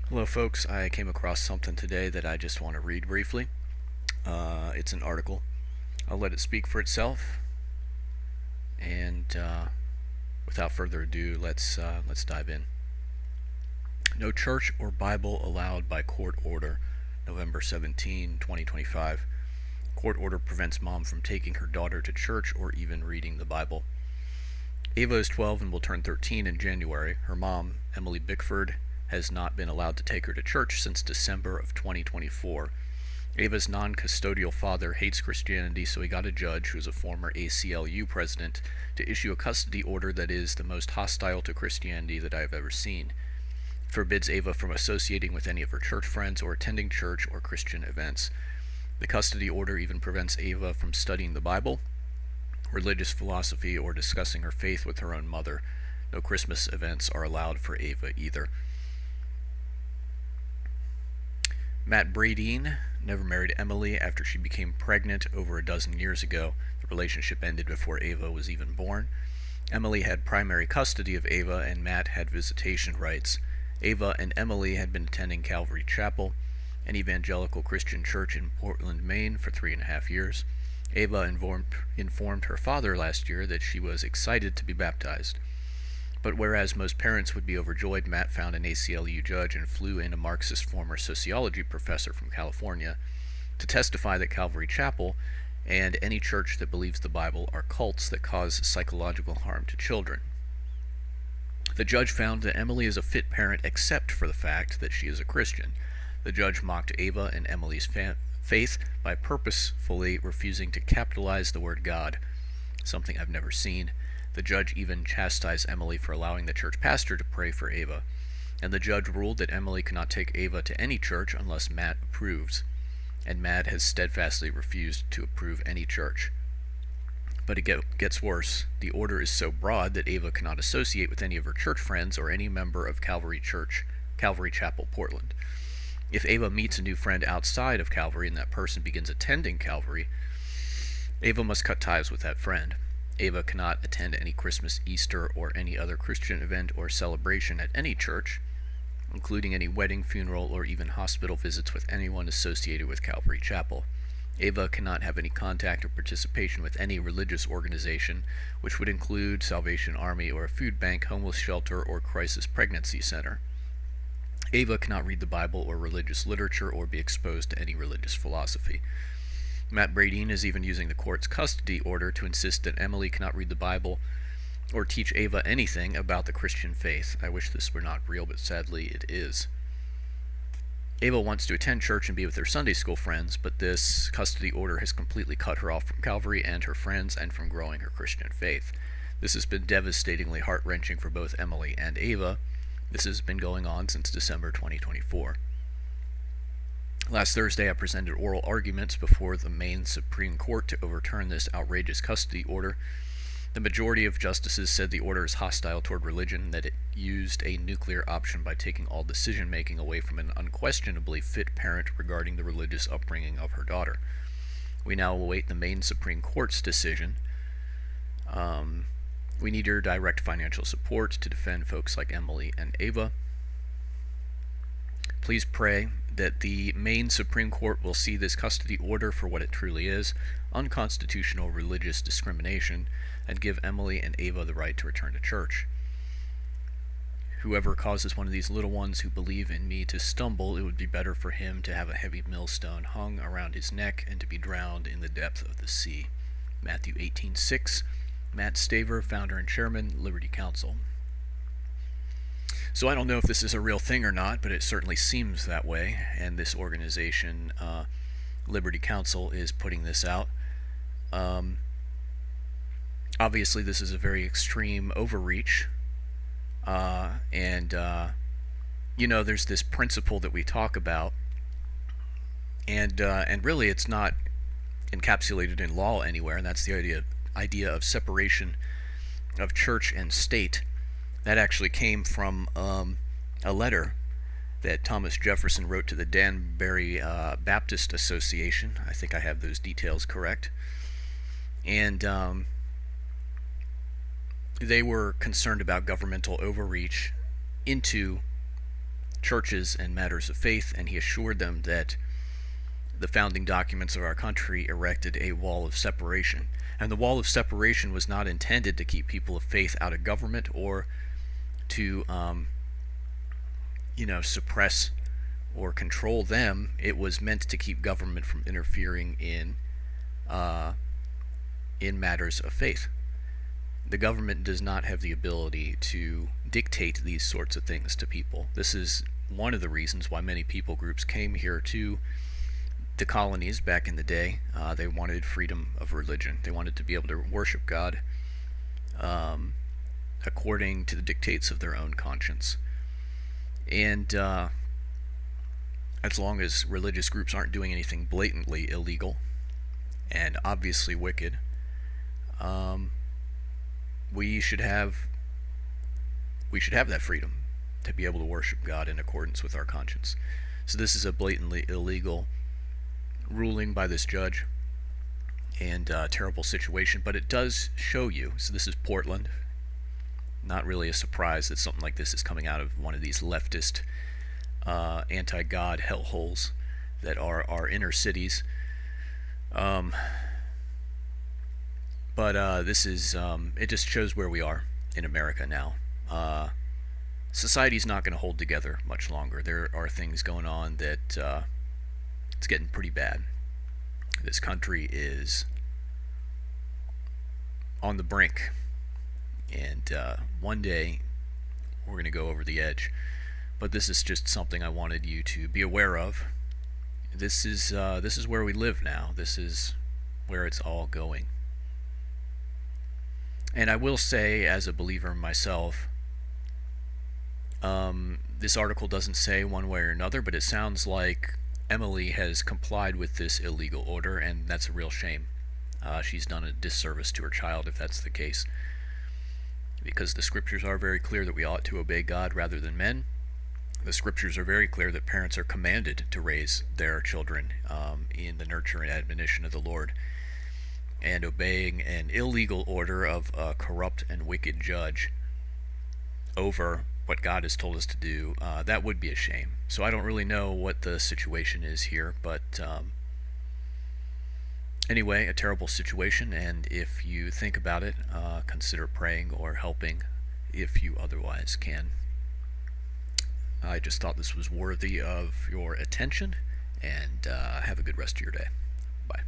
Hello, folks. I came across something today that I just want to read briefly. It's an article. I'll let it speak for itself. And without further ado, let's dive in. No church or Bible allowed by court order, November 17, 2025. Court order prevents mom from taking her daughter to church or even reading the Bible. Ava is 12 and will turn 13 in January. Her mom, Emily Bickford, has not been allowed to take her to church since December of 2024. Ava's non-custodial father hates Christianity, so he got a judge, who is a former ACLU president, to issue a custody order that is the most hostile to Christianity that I have ever seen. It forbids Ava from associating with any of her church friends or attending church or Christian events. The custody order even prevents Ava from studying the Bible, religious philosophy, or discussing her faith with her own mother. No Christmas events are allowed for Ava either. Matt Bradeen never married Emily after she became pregnant over a dozen years ago. The relationship ended before Ava was even born. Emily had primary custody of Ava, and Matt had visitation rights. Ava and Emily had been attending Calvary Chapel, an evangelical Christian church in Portland, Maine, for 3.5 years. Ava informed her father last year that she was excited to be baptized. But whereas most parents would be overjoyed, Matt found an ACLU judge and flew in a Marxist former sociology professor from California to testify that Calvary Chapel and any church that believes the Bible are cults that cause psychological harm to children. The judge found that Emily is a fit parent except for the fact that she is a Christian. The judge mocked Ava and Emily's faith by purposefully refusing to capitalize the word God, something I've never seen. The judge even chastised Emily for allowing the church pastor to pray for Ava, and the judge ruled that Emily cannot take Ava to any church unless Matt approves, and Matt has steadfastly refused to approve any church. But it gets worse. The order is so broad that Ava cannot associate with any of her church friends or any member of Calvary Chapel, Portland. If Ava meets a new friend outside of Calvary and that person begins attending Calvary, Ava must cut ties with that friend. Ava cannot attend any Christmas, Easter, or any other Christian event or celebration at any church, including any wedding, funeral, or even hospital visits with anyone associated with Calvary Chapel. Ava cannot have any contact or participation with any religious organization, which would include Salvation Army or a food bank, homeless shelter, or crisis pregnancy center. Ava cannot read the Bible or religious literature or be exposed to any religious philosophy. Matt Bradeen is even using the court's custody order to insist that Emily cannot read the Bible or teach Ava anything about the Christian faith. I wish this were not real, but sadly it is. Ava wants to attend church and be with her Sunday school friends, but this custody order has completely cut her off from Calvary and her friends and from growing her Christian faith. This has been devastatingly heart-wrenching for both Emily and Ava. This has been going on since December 2024. Last Thursday, I presented oral arguments before the Maine Supreme Court to overturn this outrageous custody order. The majority of justices said the order is hostile toward religion, that it used a nuclear option by taking all decision-making away from an unquestionably fit parent regarding the religious upbringing of her daughter. We now await the Maine Supreme Court's decision. We need your direct financial support to defend folks like Emily and Ava. Please pray that the Maine Supreme Court will see this custody order for what it truly is, unconstitutional religious discrimination, and give Emily and Ava the right to return to church. Whoever causes one of these little ones who believe in me to stumble, it would be better for him to have a heavy millstone hung around his neck and to be drowned in the depth of the sea. Matthew 18:6. Matt Staver, founder and chairman, Liberty Counsel. So I don't know if this is a real thing or not, but it certainly seems that way, and this organization, Liberty Counsel, is putting this out. Obviously, this is a very extreme overreach, and there's this principle that we talk about, and really it's not encapsulated in law anywhere, and that's the idea of separation of church and state. That actually came from a letter that Thomas Jefferson wrote to the Danbury Baptist Association. I think I have those details correct. And they were concerned about governmental overreach into churches and matters of faith, and he assured them that the founding documents of our country erected a wall of separation. And the wall of separation was not intended to keep people of faith out of government or to, suppress or control them. It was meant to keep government from interfering in matters of faith. The government does not have the ability to dictate these sorts of things to people. This is one of the reasons why many people groups came here to the colonies back in the day. They wanted freedom of religion. They wanted to be able to worship God according to the dictates of their own conscience. And as long as religious groups aren't doing anything blatantly illegal and obviously wicked, we should have that freedom to be able to worship God in accordance with our conscience. So this is a blatantly illegal ruling by this judge, and a terrible situation, but it does show you. So this is Portland. Not really a surprise that something like this is coming out of one of these leftist anti-God hellholes that are our inner cities. But this is, it just shows where we are in America now. Society's not going to hold together much longer. There are things going on that it's getting pretty bad. This country is on the brink, and one day we're going to go over the edge. But this is just something I wanted you to be aware of. This is where we live now. This is where it's all going. And I will say, as a believer myself, this article doesn't say one way or another, but it sounds like Emily has complied with this illegal order, and that's a real shame. She's done a disservice to her child if that's the case, because the scriptures are very clear that we ought to obey God rather than men. The scriptures are very clear that parents are commanded to raise their children in the nurture and admonition of the Lord. And obeying an illegal order of a corrupt and wicked judge over what God has told us to do, that would be a shame. So I don't really know what the situation is here, but anyway, a terrible situation, and if you think about it, consider praying or helping if you otherwise can. I just thought this was worthy of your attention, and have a good rest of your day. Bye.